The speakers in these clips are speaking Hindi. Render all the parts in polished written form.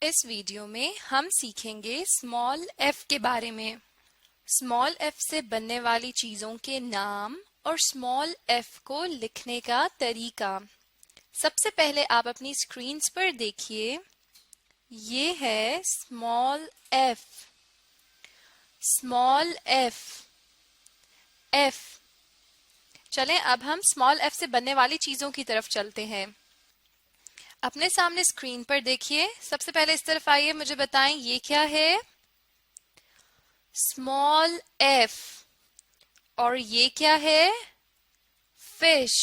इस वीडियो में हम सीखेंगे स्मॉल एफ के बारे में। स्मॉल एफ से बनने वाली चीजों के नाम और स्मॉल एफ को लिखने का तरीका। सबसे पहले आप अपनी स्क्रीन्स पर देखिए, ये है small F. Small F F. चलें अब हम स्मॉल एफ से बनने वाली चीजों की तरफ चलते हैं। अपने सामने स्क्रीन पर देखिए, सबसे पहले इस तरफ आइए, मुझे बताएं ये क्या है। Small F. और ये क्या है? फिश।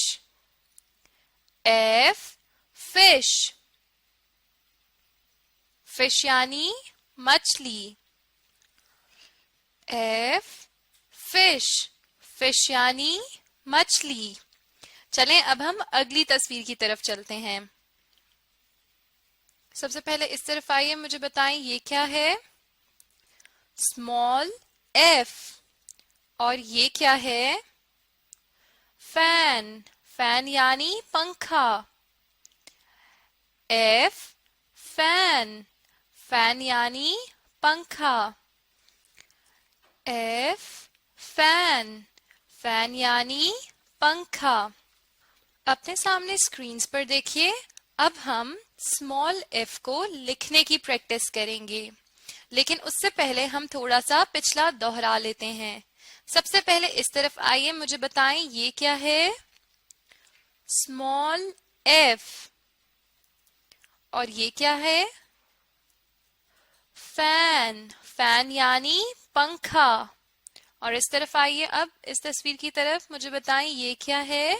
F fish. फिश यानी मछली। F fish. फिश यानी मछली। चलें अब हम अगली तस्वीर की तरफ चलते हैं। सबसे पहले इस तरफ आइए, मुझे बताएं ये क्या है। Small F. और ये क्या है? फैन। फैन यानी पंखा। F fan. फैन यानी पंखा। F fan. फैन यानी पंखा। अपने सामने स्क्रीन्स पर देखिए, अब हम स्मॉल एफ को लिखने की प्रैक्टिस करेंगे, लेकिन उससे पहले हम थोड़ा सा पिछला दोहरा लेते हैं। सबसे पहले इस तरफ आइए, मुझे बताएं ये क्या है। Small F. और ये क्या है? फैन। फैन यानी पंखा। और इस तरफ आइए, अब इस तस्वीर की तरफ, मुझे बताएं ये क्या है।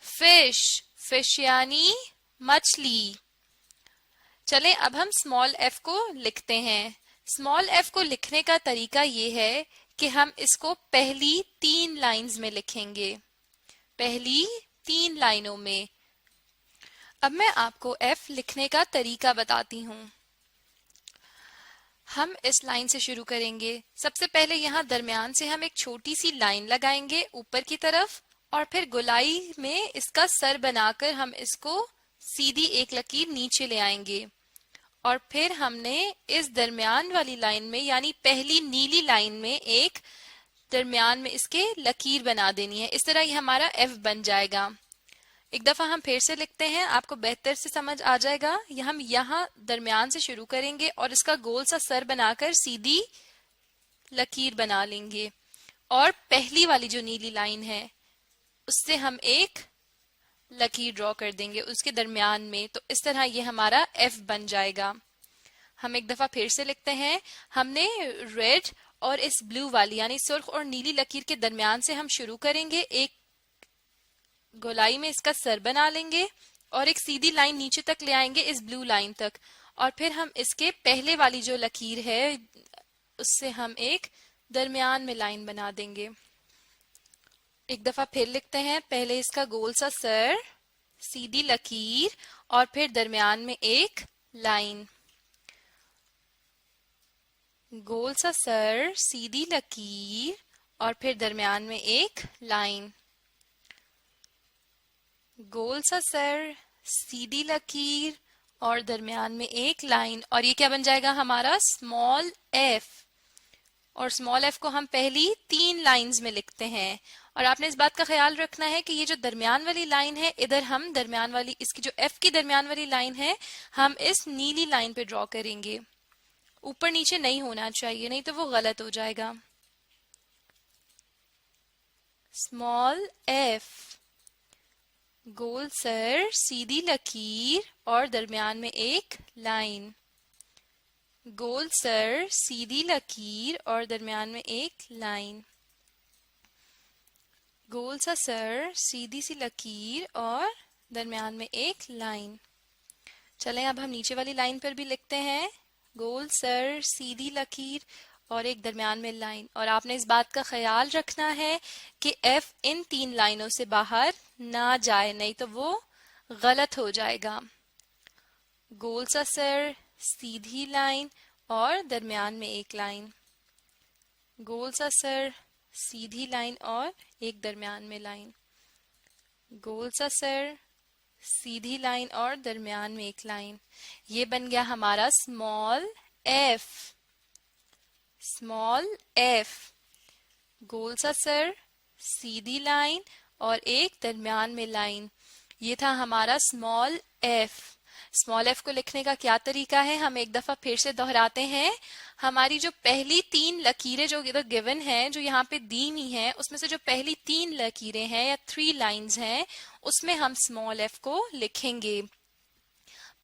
फिश। फिश यानी मछली। चलें अब हम स्मॉल एफ को लिखते हैं। स्मॉल एफ को लिखने का तरीका ये है कि हम इसको पहली 3 लाइंस में लिखेंगे। पहली 3 लाइनों में। अब मैं आपको एफ लिखने का तरीका बताती हूं। हम इस लाइन से शुरू करेंगे। सबसे पहले यहाँ दरमियान से हम एक छोटी सी लाइन लगाएंगे ऊपर की तरफ, और फिर गोलाई में इसका सर बनाकर हम इसको सीधी एक लकीर नीचे ले आएंगे। और फिर हमने इस दरमियान वाली लाइन में, यानी पहली नीली लाइन में, एक दरमियान में इसके लकीर बना देनी है। इस तरह ये हमारा एफ बन जाएगा। एक दफा हम फिर से लिखते हैं, आपको बेहतर से समझ आ जाएगा। हम यहाँ दरमियान से शुरू करेंगे और इसका गोल सा सर बनाकर सीधी लकीर बना लेंगे, और पहली वाली जो नीली लाइन है उससे हम एक लकीर ड्रॉ कर देंगे उसके दरमियान में। तो इस तरह ये हमारा एफ बन जाएगा। हम एक दफा फिर से लिखते हैं। हमने रेड और इस ब्लू वाली यानी सुर्ख और नीली लकीर के दरमियान से हम शुरू करेंगे, एक गोलाई में इसका सर बना लेंगे और एक सीधी लाइन नीचे तक ले आएंगे इस ब्लू लाइन तक, और फिर हम इसके पहले वाली जो लकीर है उससे हम एक दरमियान में लाइन बना देंगे। एक दफा फिर लिखते हैं। पहले इसका गोल सा सर, सीधी लकीर, और फिर दरमियान में एक लाइन। गोल सा सर, सीधी लकीर, और फिर दरमियान में एक लाइन। गोल सा सर, सीधी लकीर, और दरमियान में एक लाइन। और ये क्या बन जाएगा? हमारा स्मॉल एफ। और स्मॉल एफ को हम पहली 3 लाइंस में लिखते हैं। और आपने इस बात का ख्याल रखना है कि ये जो दरमियान वाली लाइन है, इधर हम दरमियान वाली, इसकी जो एफ की दरमियान वाली लाइन है, हम इस नीली लाइन पे ड्रॉ करेंगे। ऊपर नीचे नहीं होना चाहिए, नहीं तो वो गलत हो जाएगा। Small F. गोल सर, सीधी लकीर, और दरमियान में एक लाइन। गोल सर, सीधी लकीर, और दरमियान में एक लाइन। गोल सा सर, सीधी सी लकीर, और दरमियान में एक लाइन। चलें अब हम नीचे वाली लाइन पर भी लिखते हैं। गोल सर, सीधी लकीर, और एक दरमियान में लाइन। और आपने इस बात का ख्याल रखना है कि एफ इन 3 लाइनों से बाहर ना जाए, नहीं तो वो गलत हो जाएगा। गोल सा सर, सीधी लाइन, और दरमियान में एक लाइन। गोल सा सर, सीधी लाइन, और एक दरमियान में लाइन। गोल सा सर, सीधी लाइन और दरमियान में एक लाइन। ये बन गया हमारा स्मॉल एफ। स्मॉल एफ, गोल सा सर, सीधी लाइन और एक दरमियान में लाइन। ये था हमारा स्मॉल एफ। स्मॉल एफ को लिखने का क्या तरीका है, हम एक दफा फिर से दोहराते हैं। हमारी जो पहली तीन लकीरें जो इधर गिवन है, जो यहाँ पे दी हुई हैं, उसमें से जो पहली तीन लकीरें हैं या 3 लाइंस हैं, उसमें हम स्मॉल एफ को लिखेंगे।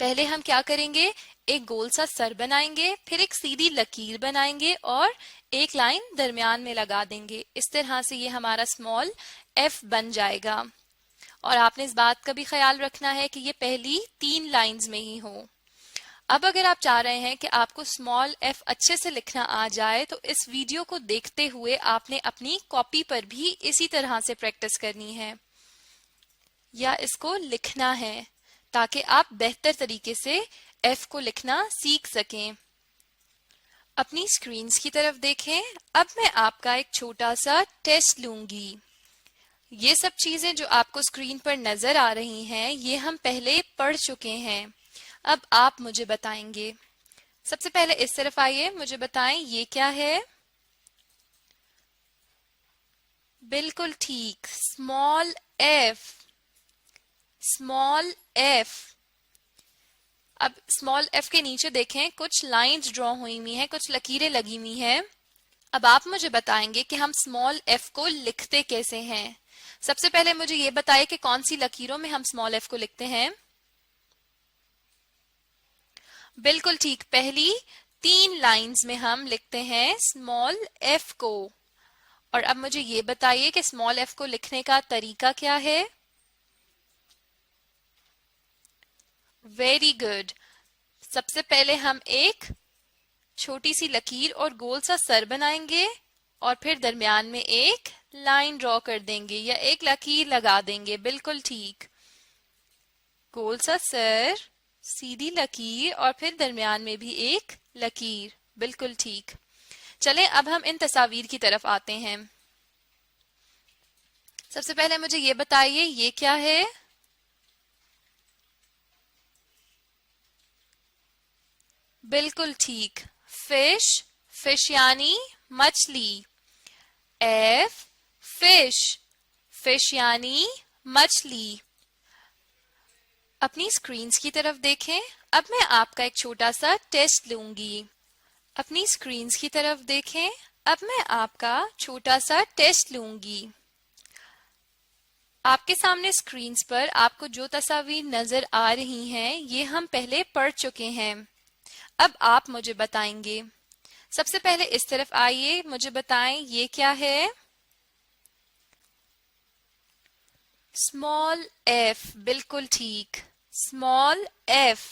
पहले हम क्या करेंगे, एक गोल सा सर बनाएंगे, फिर एक सीधी लकीर बनाएंगे और एक लाइन दरमियान में लगा देंगे। इस तरह से ये हमारा स्मॉल एफ बन जाएगा। और आपने इस बात का भी ख्याल रखना है कि ये पहली 3 लाइंस में ही हो। अब अगर आप चाह रहे हैं कि आपको स्मॉल एफ अच्छे से लिखना आ जाए, तो इस वीडियो को देखते हुए आपने अपनी कॉपी पर भी इसी तरह से प्रैक्टिस करनी है या इसको लिखना है, ताकि आप बेहतर तरीके से एफ को लिखना सीख सकें। अपनी स्क्रीन्स की तरफ देखें। अब मैं आपका एक छोटा सा टेस्ट लूंगी। ये सब चीजें जो आपको स्क्रीन पर नजर आ रही हैं, ये हम पहले पढ़ चुके हैं। अब आप मुझे बताएंगे। सबसे पहले इस तरफ आइए, मुझे बताएं ये क्या है। बिल्कुल ठीक, स्मॉल एफ। Small F. अब स्मॉल एफ के नीचे देखें, कुछ लाइंस ड्रॉ हुई हुई हैं, कुछ लकीरें लगी हुई हैं। अब आप मुझे बताएंगे कि हम स्मॉल एफ को लिखते कैसे हैं। सबसे पहले मुझे ये बताइए कि कौन सी लकीरों में हम स्मॉल एफ को लिखते हैं। बिल्कुल ठीक, पहली 3 लाइंस में हम लिखते हैं स्मॉल एफ को। और अब मुझे ये बताइए कि स्मॉल एफ को लिखने का तरीका क्या है। Very good. सबसे पहले हम एक छोटी सी लकीर और गोल सा सर बनाएंगे और फिर दरमियान में एक लाइन ड्रॉ कर देंगे या एक लकीर लगा देंगे। बिल्कुल ठीक, गोल सा सर, सीधी लकीर और फिर दरमियान में भी एक लकीर। बिल्कुल ठीक। चलें अब हम इन तस्वीर की तरफ आते हैं। सबसे पहले मुझे ये बताइए ये क्या है। बिल्कुल ठीक, फिश। फिश यानी मछली। F, fish. फिश यानी मछली। अपनी स्क्रीन्स की तरफ देखें। अब मैं आपका एक छोटा सा टेस्ट लूंगी। अपनी स्क्रीन्स की तरफ देखें। अब मैं आपका छोटा सा टेस्ट लूंगी। आपके सामने स्क्रीन्स पर आपको जो तस्वीर नजर आ रही हैं, ये हम पहले पढ़ चुके हैं। अब आप मुझे बताएंगे। सबसे पहले इस तरफ आइए, मुझे बताएं ये क्या है। Small F. बिल्कुल ठीक, स्मॉल एफ।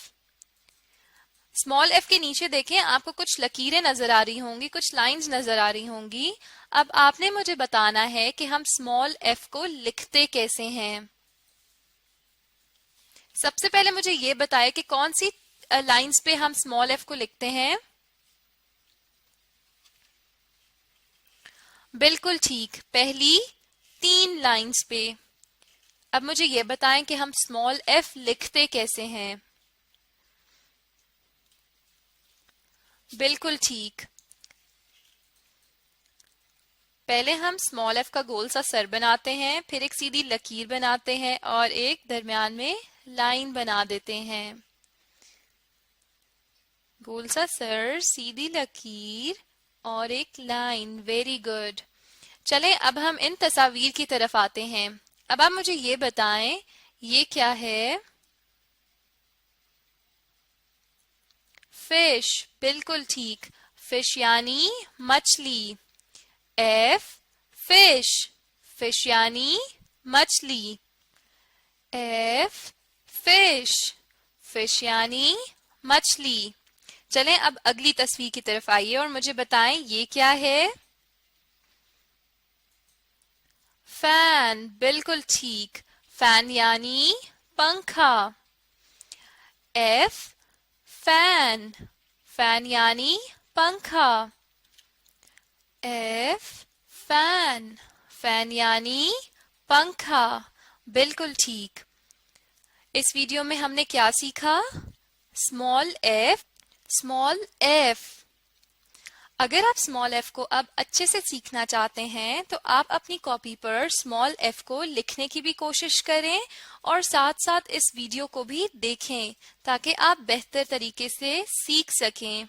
स्मॉल एफ के नीचे देखें, आपको कुछ लकीरें नजर आ रही होंगी, कुछ लाइंस नजर आ रही होंगी। अब आपने मुझे बताना है कि हम स्मॉल एफ को लिखते कैसे हैं। सबसे पहले मुझे ये बताएं कि कौन सी लाइंस पे हम स्मॉल एफ को लिखते हैं। बिल्कुल ठीक, पहली 3 लाइंस पे। अब मुझे ये बताएं कि हम स्मॉल एफ लिखते कैसे हैं। बिल्कुल ठीक, पहले हम स्मॉल एफ का गोल सा सर बनाते हैं, फिर एक सीधी लकीर बनाते हैं और एक दरमियान में लाइन बना देते हैं। गोल सा सर, सीधी लकीर और एक लाइन। Very good. चलें अब हम इन तस्वीर की तरफ आते हैं। अब आप मुझे ये बताएं ये क्या है। फिश। बिल्कुल ठीक, फिश यानी मछली। F, fish. फिश यानी मछली। F, fish. फिश यानी मछली। चलें अब अगली तस्वीर की तरफ आइए और मुझे बताएं ये क्या है। फैन। बिल्कुल ठीक, फैन यानी पंखा। F, fan. फैन यानी पंखा। F, fan. फैन यानी पंखा। बिल्कुल ठीक। इस वीडियो में हमने क्या सीखा? Small F, small F. अगर आप स्मॉल एफ को अब अच्छे से सीखना चाहते हैं तो आप अपनी कॉपी पर स्मॉल एफ को लिखने की भी कोशिश करें और साथ साथ इस वीडियो को भी देखें ताकि आप बेहतर तरीके से सीख सकें।